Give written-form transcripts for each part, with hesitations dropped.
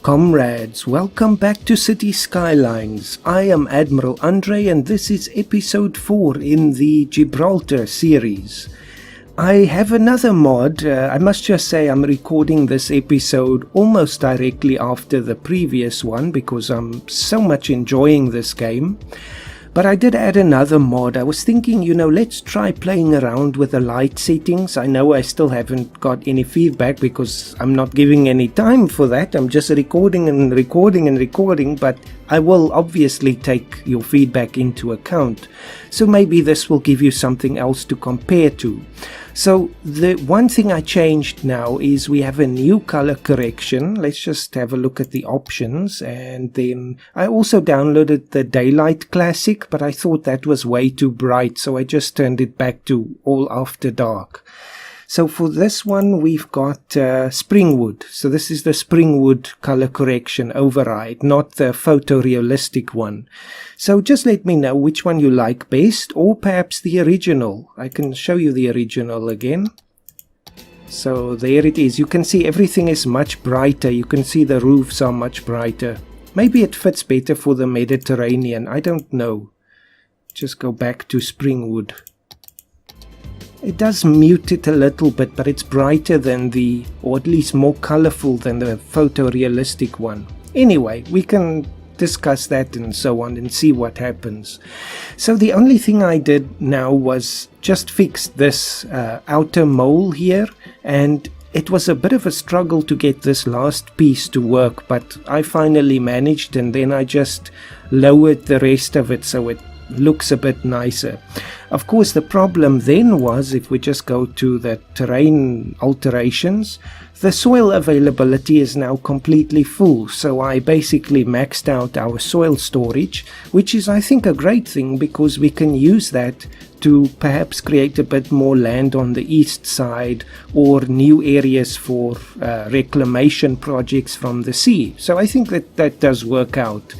Comrades, welcome back to City Skylines. I am Admiral Andre and this is episode 4 in the Gibraltar series. I have another mod. I must just say I'm recording this episode almost directly after the previous one because I'm so much enjoying this game. But I did add another mod. I was thinking, let's try playing around with the light settings. I know I still haven't got any feedback because I'm not giving any time for that. I'm just recording, but I will obviously take your feedback into account. So maybe this will give you something else to compare to. So the one thing I changed now is we have a new color correction. Let's just have a look at the options. And then I also downloaded the Daylight Classic, but I thought that was way too bright. So I just turned it back to all after dark. So for this one, we've got Springwood. So this is the Springwood color correction override, not the photorealistic one. So just let me know which one you like best, or perhaps the original. I can show you the original again. So there it is. You can see everything is much brighter. You can see the roofs are much brighter. Maybe it fits better for the Mediterranean. I don't know. Just go back to Springwood. It does mute it a little bit, but it's brighter than or at least more colorful than the photorealistic one. Anyway, we can discuss that and so on and see what happens. So the only thing I did now was just fix this outer mole here, and it was a bit of a struggle to get this last piece to work, but I finally managed, and then I just lowered the rest of it so it looks a bit nicer. Of course, the problem then was, if we just go to the terrain alterations, the soil availability is now completely full. So I basically maxed out our soil storage, which is, I think, a great thing because we can use that to perhaps create a bit more land on the east side or new areas for reclamation projects from the sea. So I think that does work out.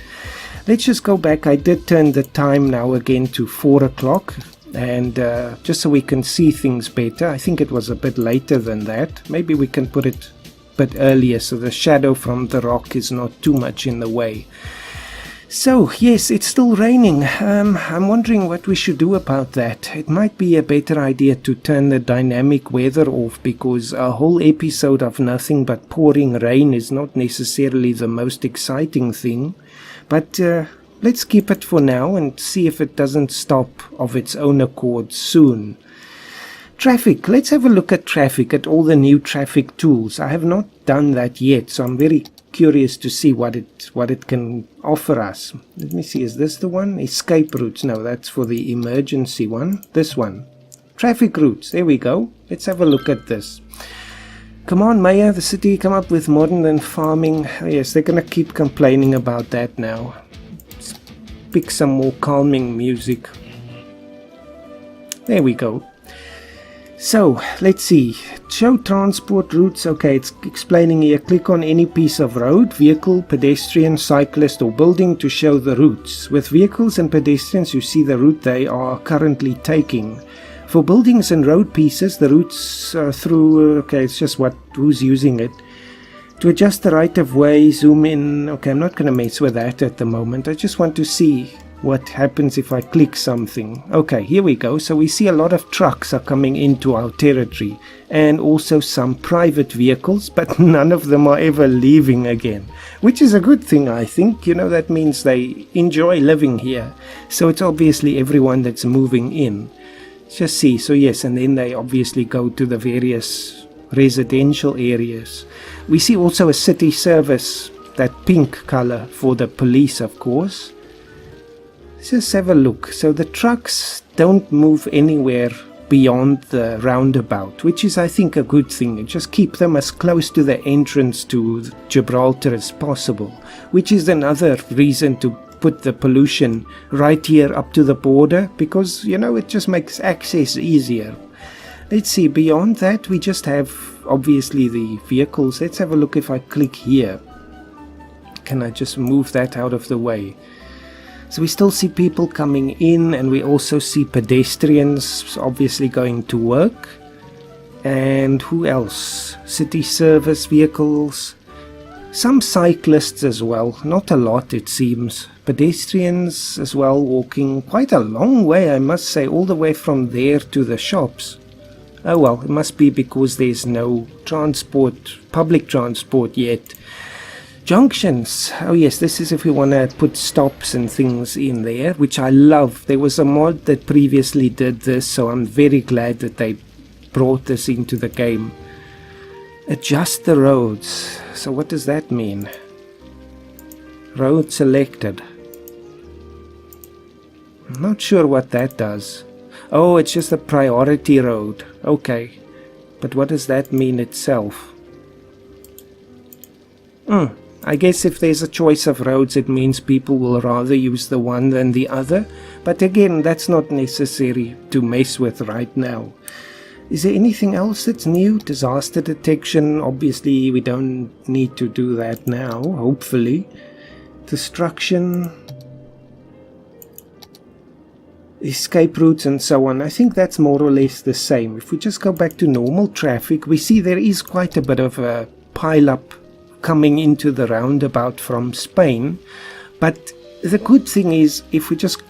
Let's just go back. I did turn the time now again to 4 o'clock. And just so we can see things better. I think it was a bit later than that. Maybe we can put it a bit earlier so the shadow from the rock is not too much in the way. So yes, it's still raining. I'm wondering what we should do about that. It might be a better idea to turn the dynamic weather off, because a whole episode of nothing but pouring rain is not necessarily the most exciting thing. But let's keep it for now and see if it doesn't stop of its own accord soon. Traffic. Let's have a look at traffic, at all the new traffic tools. I have not done that yet, so I'm very curious to see what it can offer us. Let me see, is this the one? Escape routes. No, that's for the emergency one. This one. Traffic routes. There we go. Let's have a look at this. Come on, Mayor, the city come up with modern and farming. Oh, yes, they're going to keep complaining about that now. Let's pick some more calming music. There we go. So, let's see. Show transport routes. Okay, it's explaining here. Click on any piece of road, vehicle, pedestrian, cyclist or building to show the routes. With vehicles and pedestrians, you see the route they are currently taking. For buildings and road pieces, the routes are through, okay, it's just who's using it. To adjust the right of way, zoom in. Okay, I'm not going to mess with that at the moment. I just want to see what happens if I click something. Okay, here we go. So we see a lot of trucks are coming into our territory, and also some private vehicles, but none of them are ever leaving again, which is a good thing, I think. That means they enjoy living here. So it's obviously everyone that's moving in. Just see. So yes, and then they obviously go to the various residential areas. We see also a city service, that pink color for the police, of course. Let's just have a look. So the trucks don't move anywhere beyond the roundabout, which is, I think, a good thing. Just keep them as close to the entrance to Gibraltar as possible, which is another reason to put the pollution right here up to the border, because it just makes access easier. Let's see, beyond that we just have obviously the vehicles. Let's have a look. If I click here, can I just move that out of the way? So we still see people coming in, and we also see pedestrians obviously going to work. And who else? City service vehicles. Some cyclists as well, not a lot it seems. Pedestrians as well, walking quite a long way, I must say, all the way from there to the shops. Oh well, it must be because there's no transport, public transport yet. Junctions. Oh yes, this is if we want to put stops and things in there, which I love. There was a mod that previously did this, so I'm very glad that they brought this into the game. Adjust the roads. So what does that mean? Road selected. I'm not sure what that does. Oh, it's just a priority road. Okay. But what does that mean itself? I guess if there's a choice of roads, it means people will rather use the one than the other. But again, that's not necessary to mess with right now. Is there anything else that's new? Disaster detection. Obviously, we don't need to do that now, hopefully. Destruction. Escape routes and so on. I think that's more or less the same. If we just go back to normal traffic, we see there is quite a bit of a pile-up coming into the roundabout from Spain. But the good thing is, if we just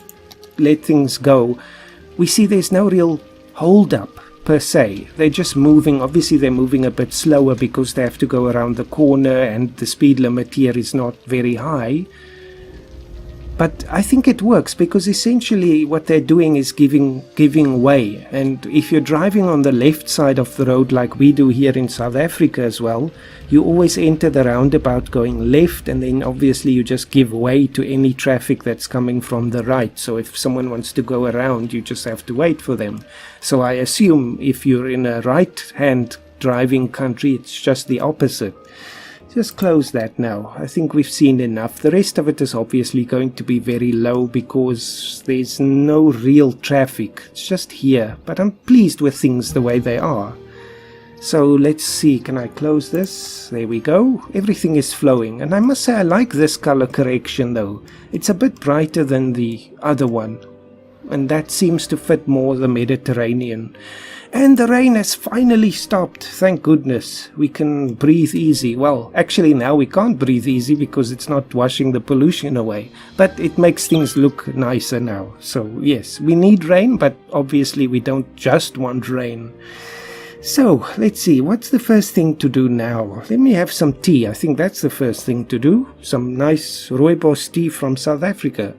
let things go, we see there's no real hold-up per se. They're just moving. Obviously, they're moving a bit slower because they have to go around the corner and the speed limit here is not very high. But I think it works because essentially what they're doing is giving way. And if you're driving on the left side of the road like we do here in South Africa as well, you always enter the roundabout going left, and then obviously you just give way to any traffic that's coming from the right. So if someone wants to go around, you just have to wait for them. So I assume if you're in a right-hand driving country, it's just the opposite. Just close that now. I think we've seen enough. The rest of it is obviously going to be very low because there's no real traffic. It's just here. But I'm pleased with things the way they are. So let's see. Can I close this? There we go. Everything is flowing. And I must say I like this color correction though. It's a bit brighter than the other one. And that seems to fit more the Mediterranean. And the rain has finally stopped, thank goodness. We can breathe easy. Well, actually now we can't breathe easy because it's not washing the pollution away. But it makes things look nicer now. So yes, we need rain, but obviously we don't just want rain. So, let's see, what's the first thing to do now? Let me have some tea. I think that's the first thing to do. Some nice rooibos tea from South Africa.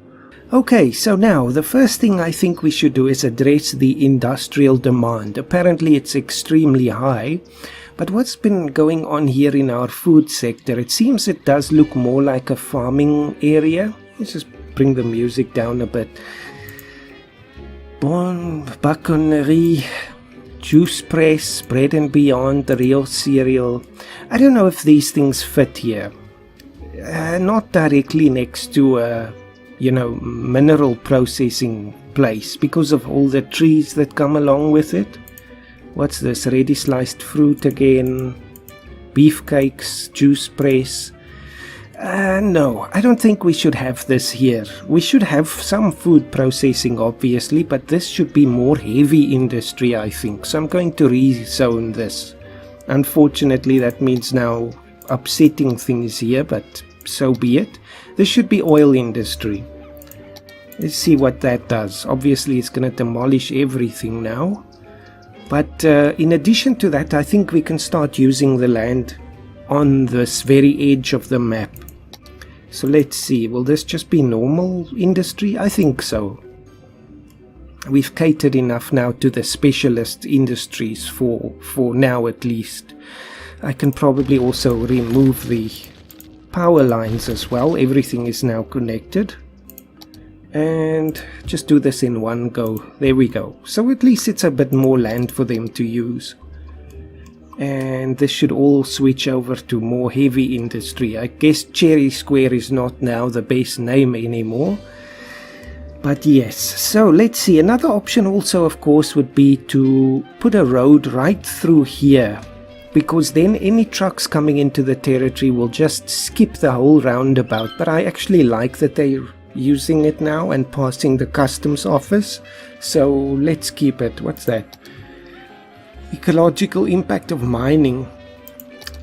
Okay, so now the first thing I think we should do is address the industrial demand. Apparently it's extremely high, but what's been going on here in our food sector, it seems it does look more like a farming area. Let's just bring the music down a bit. Bon Baconnerie, juice press, bread and beyond, the real cereal. I don't know if these things fit here. Not directly next to mineral processing place because of all the trees that come along with it. What's this? Ready sliced fruit again. Beefcakes, juice press. No, I don't think we should have this here. We should have some food processing obviously, but this should be more heavy industry I think. So I'm going to rezone this. Unfortunately that means now upsetting things here, but so be it. This should be oil industry. Let's see what that does. Obviously it's going to demolish everything now. But in addition to that, I think we can start using the land on this very edge of the map. So let's see, will this just be normal industry? I think so. We've catered enough now to the specialist industries for now at least. I can probably also remove the power lines as well. Everything is now connected. And just do this in one go. There we go. So at least it's a bit more land for them to use. And this should all switch over to more heavy industry. I guess Cherry Square is not now the best name anymore. But yes, so let's see. Another option also of course would be to put a road right through here. Because then any trucks coming into the territory will just skip the whole roundabout. But I actually like that they're using it now and passing the customs office. So let's keep it. What's that? Ecological impact of mining.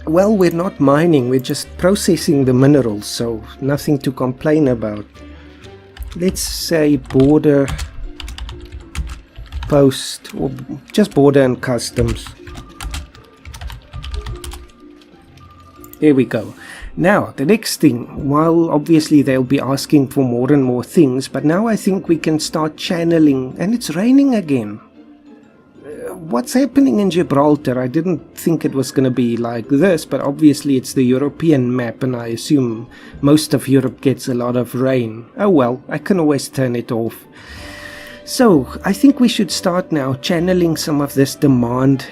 Well, we're not mining, we're just processing the minerals, so nothing to complain about. Let's say border post, or just border and customs. There we go. Now, the next thing, while obviously they'll be asking for more and more things, but now I think we can start channeling, and it's raining again. What's happening in Gibraltar? I didn't think it was going to be like this, but obviously it's the European map, and I assume most of Europe gets a lot of rain. Oh well, I can always turn it off. So, I think we should start now channeling some of this demand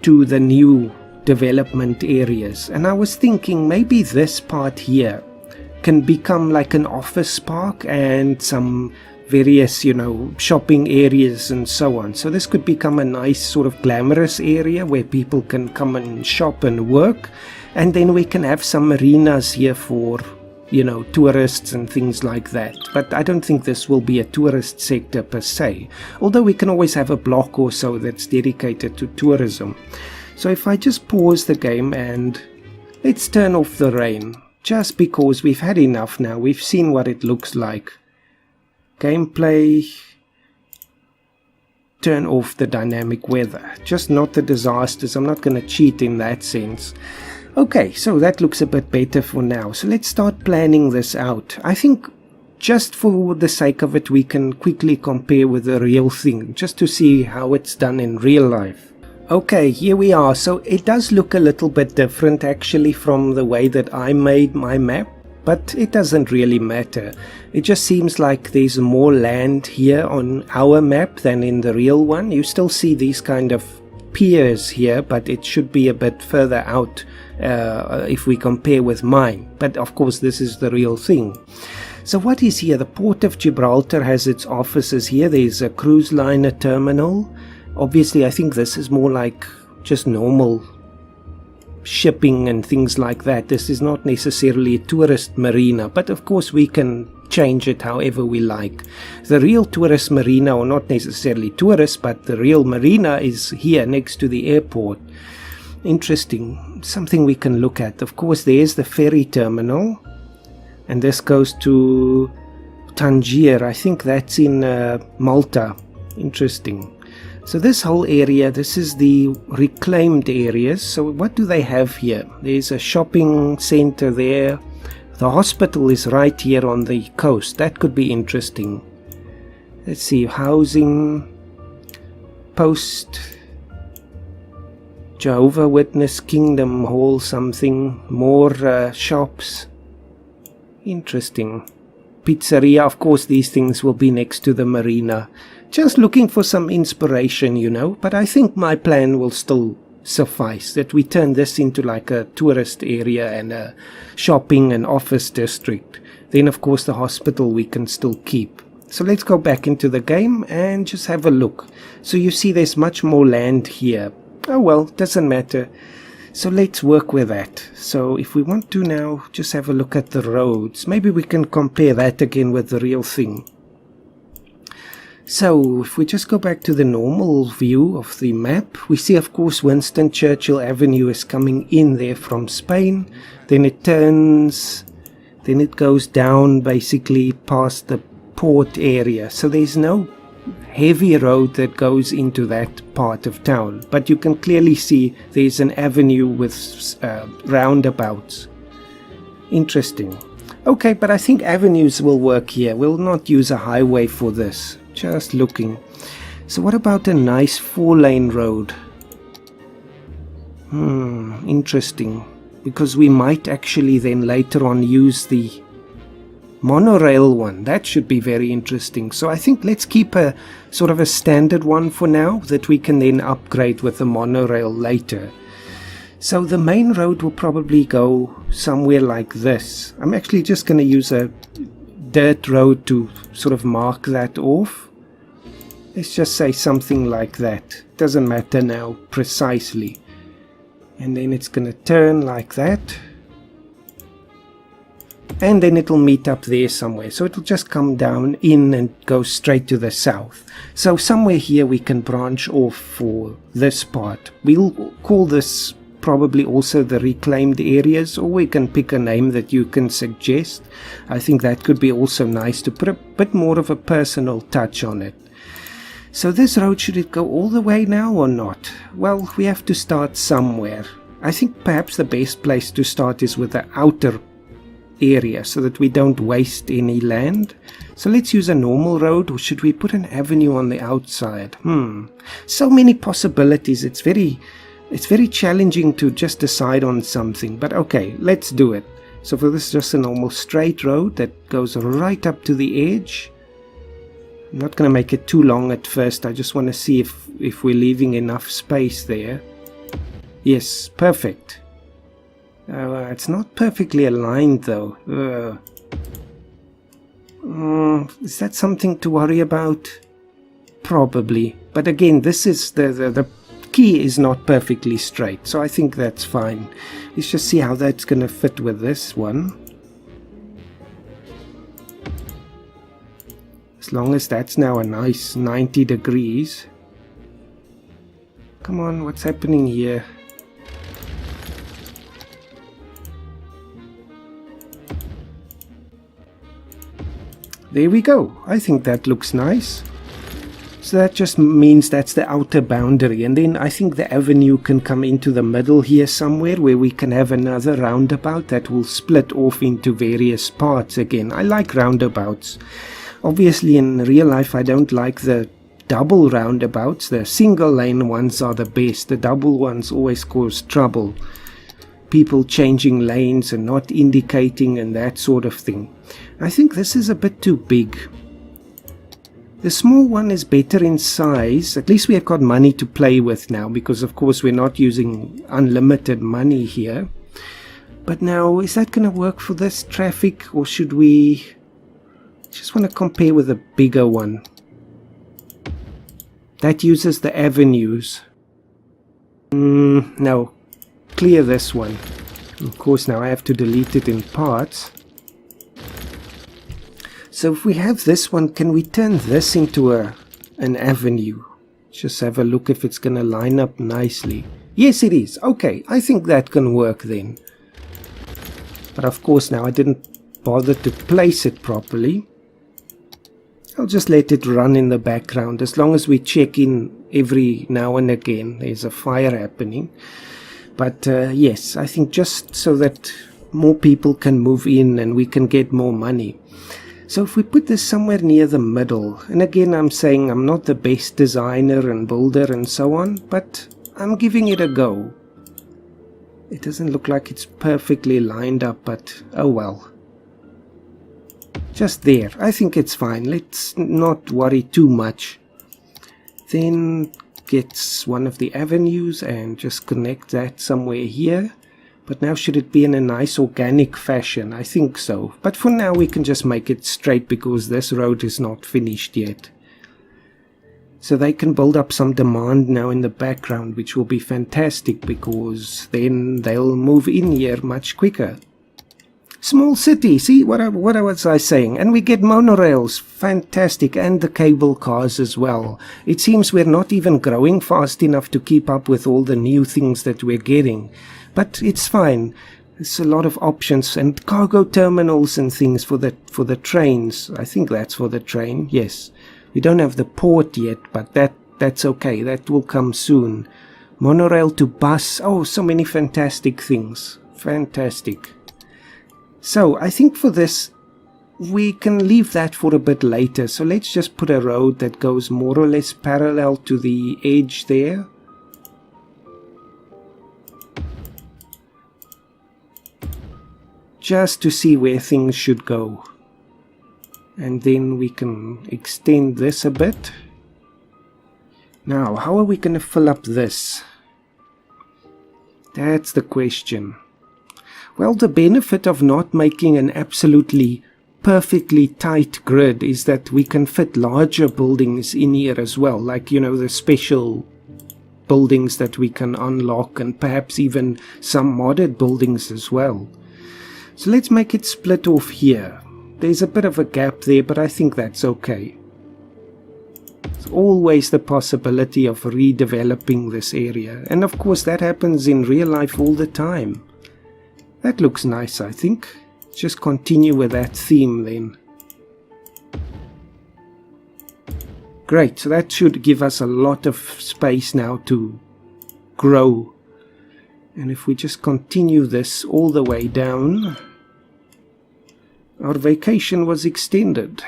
to the new development areas. And I was thinking maybe this part here can become like an office park and some various, shopping areas and so on. So this could become a nice sort of glamorous area where people can come and shop and work. And then we can have some marinas here for, tourists and things like that. But I don't think this will be a tourist sector per se. Although we can always have a block or so that's dedicated to tourism. So if I just pause the game and let's turn off the rain. Just because we've had enough now. We've seen what it looks like. Gameplay, turn off the dynamic weather, just not the disasters. I'm not going to cheat in that sense. Okay, so that looks a bit better for now. So let's start planning this out. I think just for the sake of it, we can quickly compare with the real thing, just to see how it's done in real life. Okay, here we are. So it does look a little bit different actually from the way that I made my map. But it doesn't really matter. It just seems like there's more land here on our map than in the real one. You still see these kind of piers here, but it should be a bit further out if we compare with mine. But of course this is the real thing. So what is here? The Port of Gibraltar has its offices here. There's a cruise liner terminal. Obviously I think this is more like just normal shipping and things like that. This is not necessarily a tourist marina, but of course we can change it however we like. The real tourist marina, or not necessarily tourist, but the real marina is here next to the airport. Interesting, something we can look at. Of course there's the ferry terminal, and this goes to Tangier. I think that's in Malta. Interesting. So this whole area, this is the reclaimed areas. So what do they have here? There's a shopping center there. The hospital is right here on the coast. That could be interesting. Let's see, housing, post, Jehovah Witness, Kingdom Hall, something, more shops. Interesting. Pizzeria, of course these things will be next to the marina. Just looking for some inspiration, but I think my plan will still suffice, that we turn this into like a tourist area and a shopping and office district. Then of course the hospital we can still keep. So let's go back into the game and just have a look. So you see there's much more land here. Oh well, doesn't matter. So let's work with that. So if we want to now just have a look at the roads, maybe we can compare that again with the real thing. So if we just go back to the normal view of the map, we see of course Winston Churchill Avenue is coming in there from Spain. Then it turns, then it goes down basically past the port area. So there's no heavy road that goes into that part of town. But you can clearly see there's an avenue with roundabouts. Interesting. Okay, but I think avenues will work here. We'll not use a highway for this. Just looking. So what about a nice 4-lane road? Interesting. Because we might actually then later on use the monorail one. That should be very interesting. So I think let's keep a sort of a standard one for now that we can then upgrade with the monorail later. So the main road will probably go somewhere like this. I'm actually just going to use a dirt road to sort of mark that off. Let's just say something like that. Doesn't matter now precisely. And then it's going to turn like that. And then it'll meet up there somewhere. So it'll just come down in and go straight to the south. So somewhere here we can branch off for this part. We'll call this probably also the reclaimed areas, or we can pick a name that you can suggest. I think that could be also nice to put a bit more of a personal touch on it. So this road, should it go all the way now or not? Well, we have to start somewhere. I think perhaps the best place to start is with the outer area so that we don't waste any land. So let's use a normal road, or should we put an avenue on the outside? So many possibilities. It's very challenging to just decide on something, but okay, let's do it. So for this, just a normal straight road that goes right up to the edge. I'm not going to make it too long at first. I just want to see if we're leaving enough space there. Yes, perfect. It's not perfectly aligned though. Is that something to worry about? Probably. But again, this is the key is not perfectly straight, so I think that's fine. Let's just see how that's going to fit with this one. As long as that's now a nice 90 degrees. Come on, what's happening here? There we go. I think that looks nice. So that just means that's the outer boundary, and then I think the avenue can come into the middle here somewhere where we can have another roundabout that will split off into various parts again. I like roundabouts. Obviously in real life I don't like the double roundabouts. The single lane ones are the best. The double ones always cause trouble. People changing lanes and not indicating and that sort of thing. I think this is a bit too big. The small one is better in size. At least we have got money to play with now, because of course we're not using unlimited money here. But now, is that going to work for this traffic, or should we just want to compare with a bigger one? That uses the avenues. No, clear this one. Of course now I have to delete it in parts. So if we have this one, can we turn this into an avenue? Just have a look if it's going to line up nicely. Yes, it is. Okay, I think that can work then. But of course now I didn't bother to place it properly. I'll just let it run in the background as long as we check in every now and again. There's a fire happening. But yes, I think just so that more people can move in and we can get more money. So if we put this somewhere near the middle, and again I'm saying I'm not the best designer and builder and so on, but I'm giving it a go. It doesn't look like it's perfectly lined up, but oh well. Just there, I think it's fine. Let's not worry too much. Then get one of the avenues and just connect that somewhere here. But now should it be in a nice organic fashion? I think so. But for now we can just make it straight because this road is not finished yet. So they can build up some demand now in the background, which will be fantastic because then they'll move in here much quicker. Small city, see what was I saying? And we get monorails, fantastic, and the cable cars as well. It seems we're not even growing fast enough to keep up with all the new things that we're getting. But it's fine. There's a lot of options and cargo terminals and things for the trains. I think that's for the train. Yes. We don't have the port yet, but that's okay. That will come soon. Monorail to bus. Oh, so many fantastic things. Fantastic. So I think for this we can leave that for a bit later. So let's just put a road that goes more or less parallel to the edge there. Just to see where things should go. And then we can extend this a bit. Now, how are we going to fill up this? That's the question. Well, the benefit of not making an absolutely perfectly tight grid is that we can fit larger buildings in here as well. Like, you know, the special buildings that we can unlock, and perhaps even some modded buildings as well. So let's make it split off here. There's a bit of a gap there, but I think that's okay. There's always the possibility of redeveloping this area, and of course that happens in real life all the time. That looks nice, I think. Just continue with that theme then. Great, so that should give us a lot of space now to grow. And if we just continue this all the way down, our vacation was extended.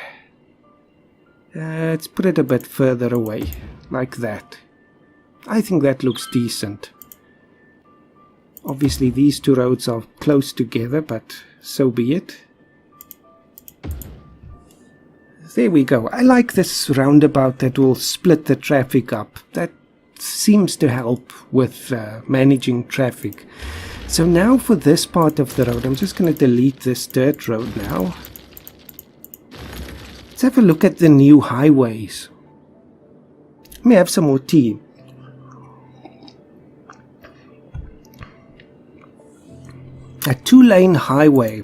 Let's put it a bit further away, like that. I think that looks decent. Obviously these two roads are close together, but so be it. There we go. I like this roundabout that will split the traffic up. That seems to help with managing traffic. So now for this part of the road, I'm just going to delete this dirt road now. Let's have a look at the new highways. Let me have some more tea. A two-lane highway.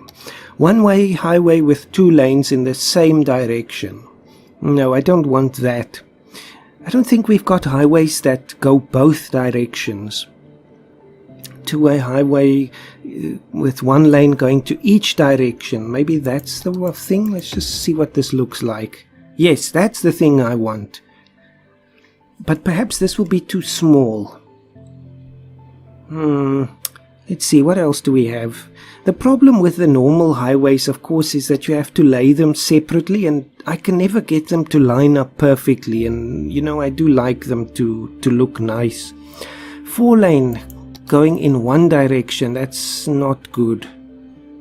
One-way highway with two lanes in the same direction. No, I don't want that. I don't think we've got highways that go both directions. Two-way highway with one lane going to each direction. Maybe that's the thing. Let's just see what this looks like. Yes, that's the thing I want. But perhaps this will be too small. Let's see, what else do we have? The problem with the normal highways, of course, is that you have to lay them separately, and I can never get them to line up perfectly, and you know, I do like them to look nice. 4-lane going in one direction, that's not good.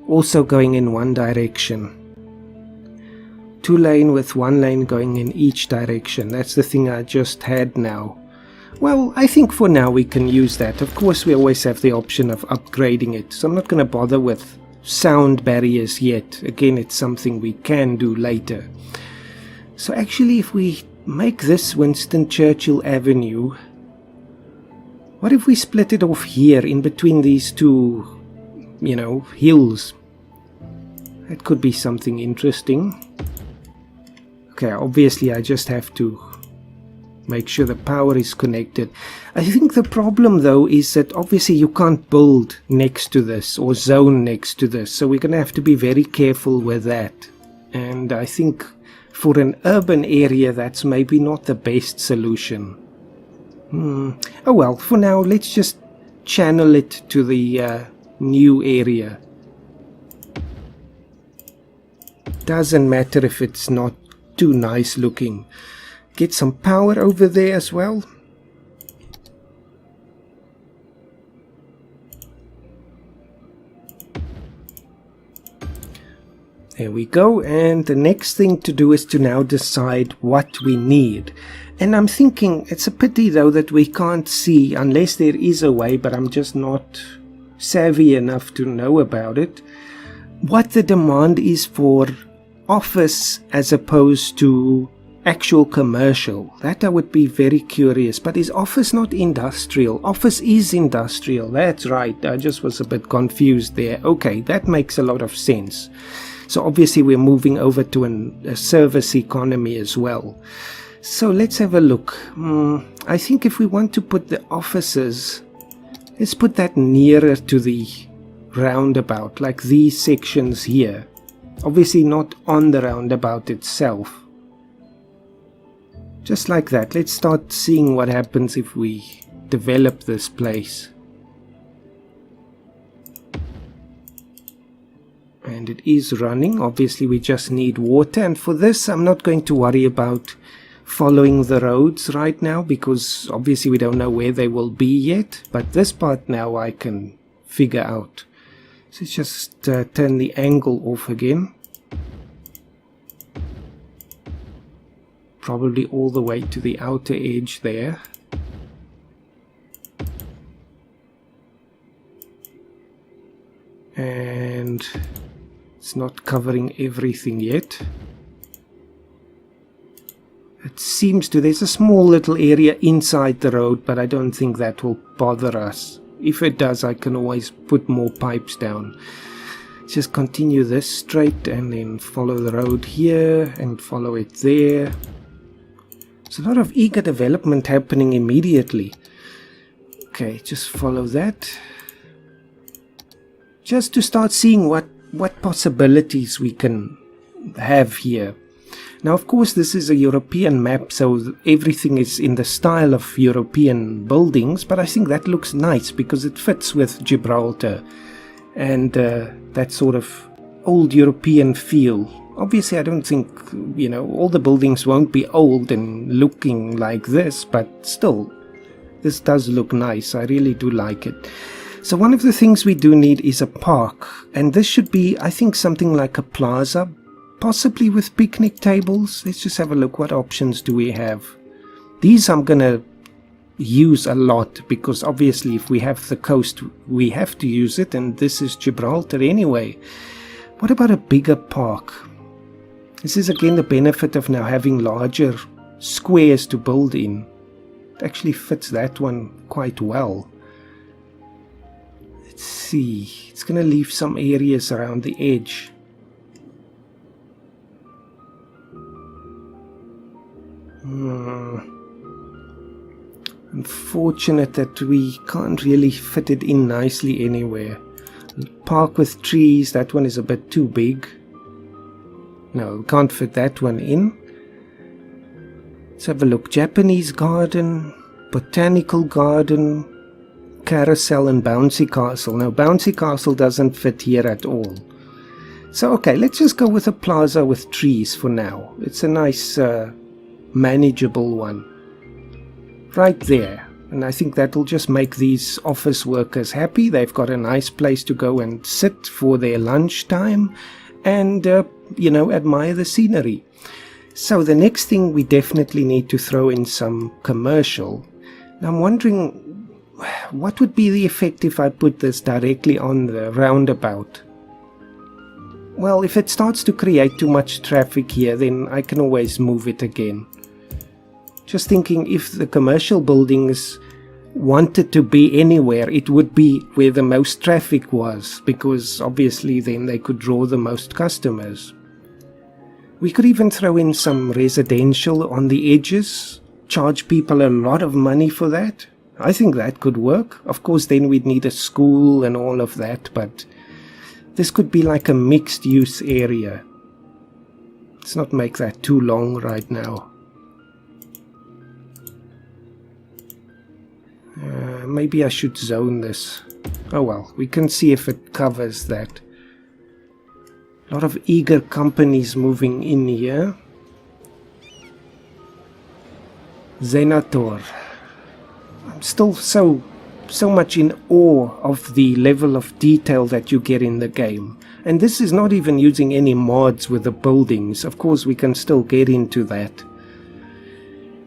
Also going in one direction. 2-lane with 1 lane going in each direction, that's the thing I just had now. Well, I think for now we can use that. Of course, we always have the option of upgrading it, so I'm not going to bother with sound barriers yet. Again, it's something we can do later. So actually, if we make this Winston Churchill Avenue, what if we split it off here in between these two, you know, hills? That could be something interesting. Okay, obviously I just have to make sure the power is connected. I think the problem though is that obviously you can't build next to this or zone next to this, so we're going to have to be very careful with that. And I think for an urban area that's maybe not the best solution. Oh well, for now let's just channel it to the new area. Doesn't matter if it's not too nice looking. Get some power over there as well. There we go, and the next thing to do is to now decide what we need. And I'm thinking it's a pity though that we can't see, unless there is a way, but I'm just not savvy enough to know about it, what the demand is for office as opposed to actual commercial. That I would be very curious. But is office not industrial? Office is industrial, that's right. I just was a bit confused there. Okay, that makes a lot of sense. So obviously we're moving over to a service economy as well. So let's have a look. I think if we want to put the offices, let's put that nearer to the roundabout, like these sections here. Obviously not on the roundabout itself. Just like that. Let's start seeing what happens if we develop this place. And it is running. Obviously we just need water, and for this I'm not going to worry about following the roads right now, because obviously we don't know where they will be yet, but this part now I can figure out. So let's just turn the angle off again. Probably all the way to the outer edge there. And it's not covering everything yet. It seems to, there's a small little area inside the road, but I don't think that will bother us. If it does, I can always put more pipes down. Just continue this straight and then follow the road here and follow it there. There's a lot of eager development happening immediately. Okay, just follow that. Just to start seeing what possibilities we can have here. Now, of course, this is a European map, so everything is in the style of European buildings, but I think that looks nice because it fits with Gibraltar and that sort of old European feel. Obviously, I don't think, all the buildings won't be old and looking like this, but still, this does look nice. I really do like it. So one of the things we do need is a park, and this should be, I think, something like a plaza, possibly with picnic tables. Let's just have a look. What options do we have? These I'm going to use a lot because obviously if we have the coast, we have to use it, and this is Gibraltar anyway. What about a bigger park? This is again the benefit of now having larger squares to build in. It actually fits that one quite well. Let's see. It's going to leave some areas around the edge. Unfortunate that we can't really fit it in nicely anywhere. Park with trees, that one is a bit too big. No, we can't fit that one in. Let's have a look. Japanese garden, botanical garden, carousel and bouncy castle. Now, bouncy castle doesn't fit here at all. So, okay, let's just go with a plaza with trees for now. It's a nice, manageable one. Right there. And I think that'll just make these office workers happy. They've got a nice place to go and sit for their lunchtime and, admire the scenery. So the next thing, we definitely need to throw in some commercial. Now I'm wondering, what would be the effect if I put this directly on the roundabout? Well, if it starts to create too much traffic here, then I can always move it again. Just thinking, if the commercial buildings wanted to be anywhere, it would be where the most traffic was, because obviously then they could draw the most customers. We could even throw in some residential on the edges, charge people a lot of money for that. I think that could work. Of course, then we'd need a school and all of that, but this could be like a mixed use area. Let's not make that too long right now. Maybe I should zone this. Oh well, we can see if it covers that. A lot of eager companies moving in here. Zenator. I'm still so much in awe of the level of detail that you get in the game. And this is not even using any mods with the buildings. Of course, we can still get into that.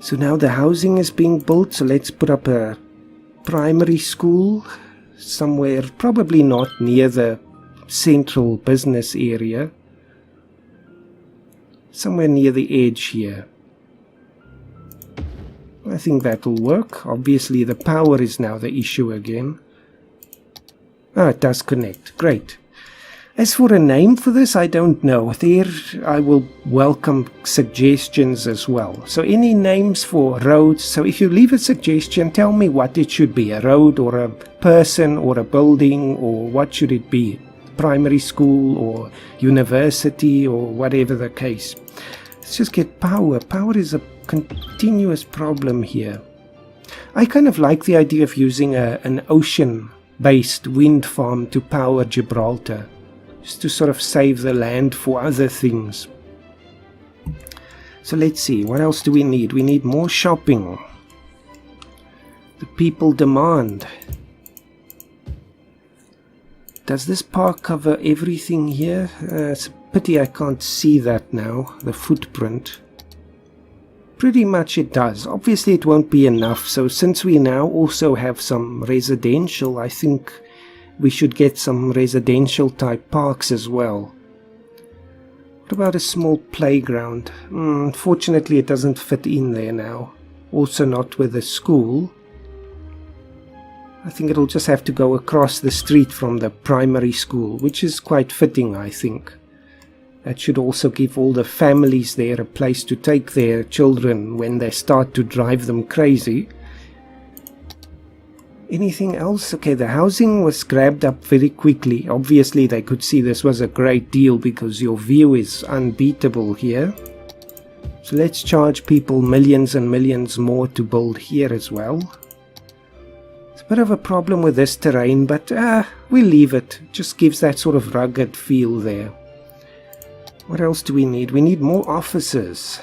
So now the housing is being built, so let's put up a primary school somewhere, probably not near the central business area, somewhere near the edge here. I think that'll work. Obviously the power is now the issue again. Ah, it does connect. Great. As for a name for this, I don't know. There I will welcome suggestions as well. So any names for roads. So if you leave a suggestion, tell me what it should be. A road or a person or a building, or what should it be? Primary school or university or whatever the case. Let's just get power. Power is a continuous problem here. I kind of like the idea of using an ocean-based wind farm to power Gibraltar, just to sort of save the land for other things. So let's see, what else do we need? We need more shopping. The people demand. Does this park cover everything here? It's a pity I can't see that now, the footprint. Pretty much it does. Obviously it won't be enough, so since we now also have some residential, I think we should get some residential type parks as well. What about a small playground? Unfortunately it doesn't fit in there now. Also not with the school. I think it'll just have to go across the street from the primary school, which is quite fitting, I think. That should also give all the families there a place to take their children when they start to drive them crazy. Anything else? Okay, the housing was grabbed up very quickly. Obviously, they could see this was a great deal because your view is unbeatable here. So let's charge people millions and millions more to build here as well. It's a bit of a problem with this terrain, but we'll leave it. It just gives that sort of rugged feel there. What else do we need? We need more officers.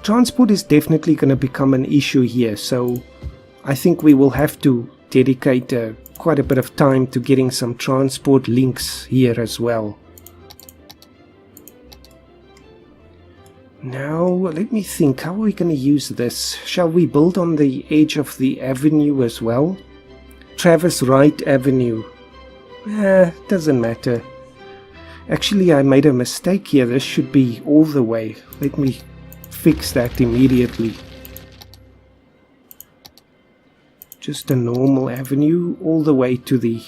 Transport is definitely going to become an issue here, so I think we will have to dedicate quite a bit of time to getting some transport links here as well. Now, let me think, how are we going to use this? Shall we build on the edge of the avenue as well? Travis Wright Avenue. Doesn't matter. Actually, I made a mistake here. This should be all the way. Let me fix that immediately. Just a normal avenue all the way to the...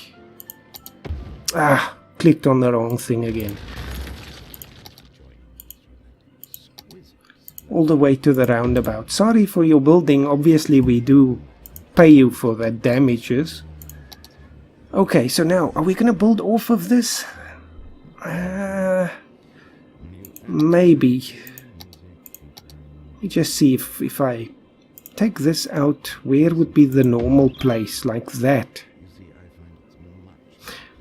clicked on the wrong thing again. All the way to the roundabout. Sorry for your building. Obviously, we do pay you for the damages. Okay, so now, are we going to build off of this? Maybe. Let me just see if I take this out, where would be the normal place, like that?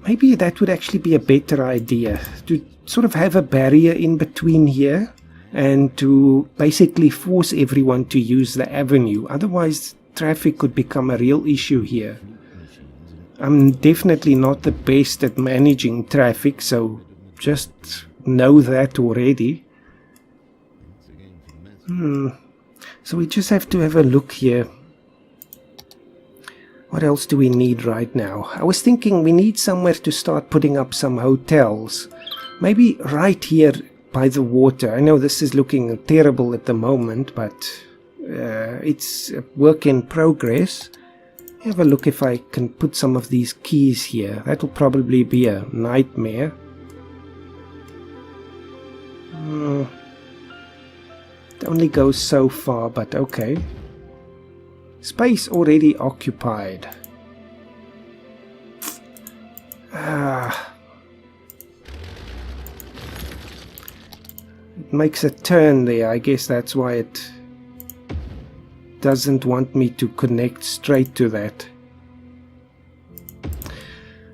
Maybe that would actually be a better idea, to sort of have a barrier in between here and to basically force everyone to use the avenue. Otherwise, traffic could become a real issue here. I'm definitely not the best at managing traffic, so just know that already. So we just have to have a look here. What else do we need right now? I was thinking we need somewhere to start putting up some hotels. Maybe right here by the water. I know this is looking terrible at the moment, but it's a work in progress. Have a look if I can put some of these keys here. That will probably be a nightmare. It only goes so far, but okay. Space already occupied. It makes a turn there. I guess that's why it doesn't want me to connect straight to that.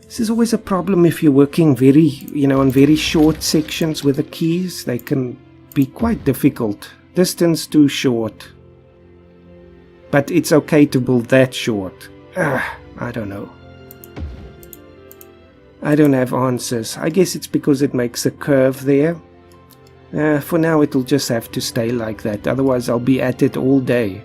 This is always a problem if you're working on very short sections with the keys. They can be quite difficult. Distance too short. But it's okay to build that short. I don't know. I don't have answers. I guess it's because it makes a curve there. For now it'll just have to stay like that. Otherwise I'll be at it all day.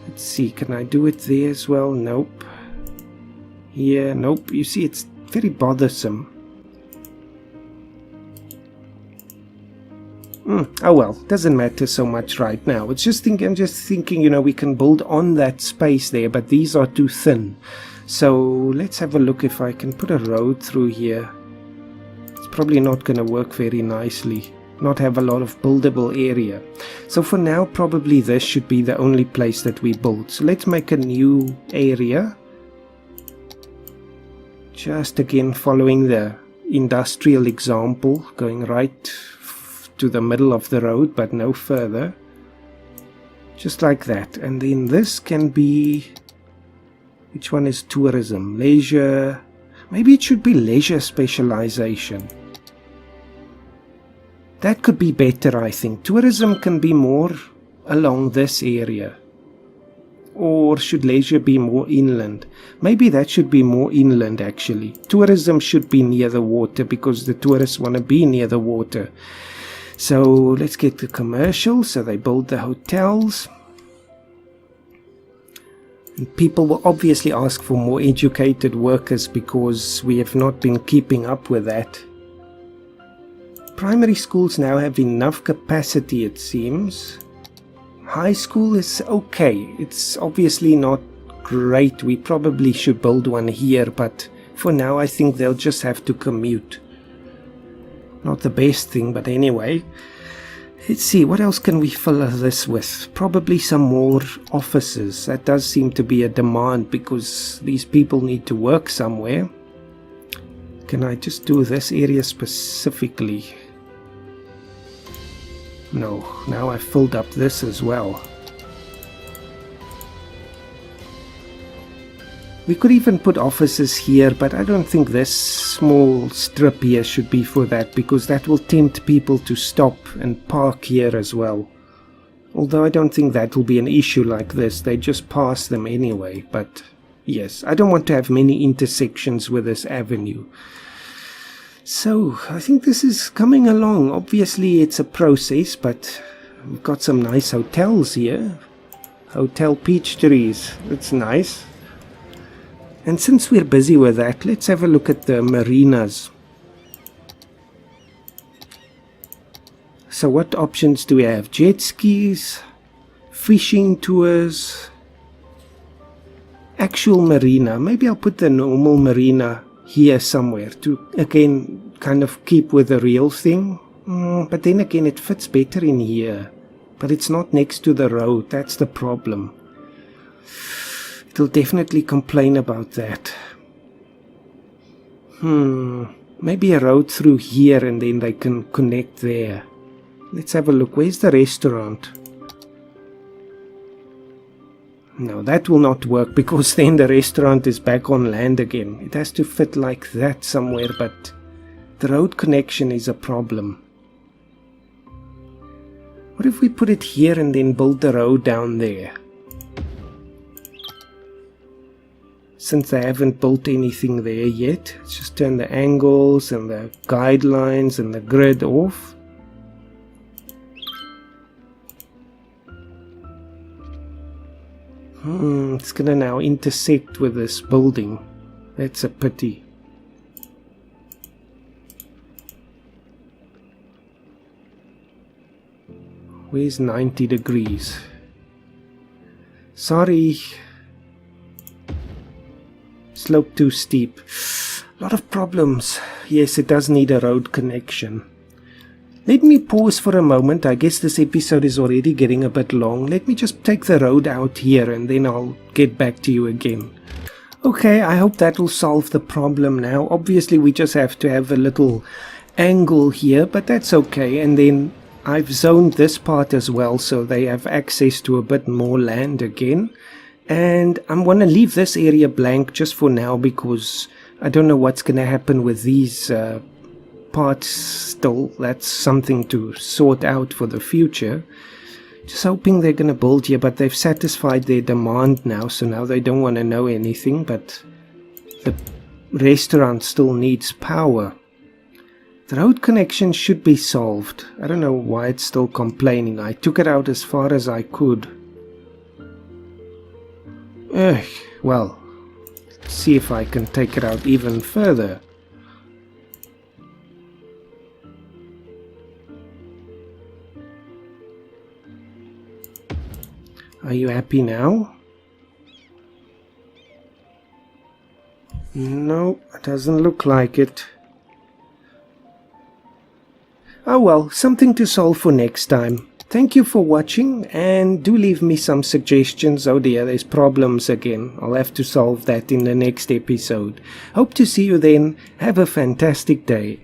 Let's see, can I do it there as well? Nope. Here, nope. You see, it's very bothersome. Oh well, doesn't matter so much right now. I'm just thinking, we can build on that space there, but these are too thin. So let's have a look if I can put a road through here. It's probably not going to work very nicely. Not have a lot of buildable area. So for now, probably this should be the only place that we build. So let's make a new area. Just again following the industrial example, going right to the middle of the road, but no further. Just like that. And then this can be... Which one is tourism? Leisure... Maybe it should be leisure specialization. That could be better, I think. Tourism can be more along this area. Or should leisure be more inland? Maybe that should be more inland, actually. Tourism should be near the water because the tourists want to be near the water. So let's get the commercial. So they build the hotels. And people will obviously ask for more educated workers because we have not been keeping up with that. Primary schools now have enough capacity, it seems. High school is okay. It's obviously not great. We probably should build one here, but For now, I think they'll just have to commute. Not the best thing, but anyway. Let's see, what else can we fill this with? Probably some more offices. That does seem to be a demand because these people need to work somewhere. Can I just do this area specifically? No, now I've filled up this as well. We could even put offices here, but I don't think this small strip here should be for that, because that will tempt people to stop and park here as well. Although I don't think that will be an issue like this, they just pass them anyway, but yes, I don't want to have many intersections with this avenue. So, I think this is coming along. Obviously it's a process, but we've got some nice hotels here. Hotel Peach Trees, that's nice. And since we're busy with that, let's have a look at the marinas. So what options do we have? Jet skis, fishing tours, actual marina. Maybe I'll put the normal marina here somewhere to, again, kind of keep with the real thing. But then again, it fits better in here. But it's not next to the road, that's the problem. It'll definitely complain about that. Maybe a road through here and then they can connect there. Let's have a look. Where's the restaurant? No, that will not work because then the restaurant is back on land again. It has to fit like that somewhere, but the road connection is a problem. What if we put it here and then build the road down there? Since they haven't built anything there yet, let's just turn the angles and the guidelines and the grid off. It's gonna now intersect with this building. That's a pity. Where's 90 degrees? Sorry. Slope too steep. A lot of problems. Yes, it does need a road connection. Let me pause for a moment. I guess this episode is already getting a bit long. Let me just take the road out here and then I'll get back to you again. Okay, I hope that will solve the problem now. Obviously we just have to have a little angle here, but that's okay. And then I've zoned this part as well so they have access to a bit more land again. And I'm going to leave this area blank just for now because I don't know what's going to happen with these parts still. That's something to sort out for the future. Just hoping they're going to build here, but they've satisfied their demand now, so now they don't want to know anything, but the restaurant still needs power. The road connection should be solved. I don't know why it's still complaining. I took it out as far as I could. Well, let's see if I can take it out even further. Are you happy now? No, it doesn't look like it. Oh well, something to solve for next time. Thank you for watching, and do leave me some suggestions. Oh dear, there's problems again. I'll have to solve that in the next episode. Hope to see you then. Have a fantastic day.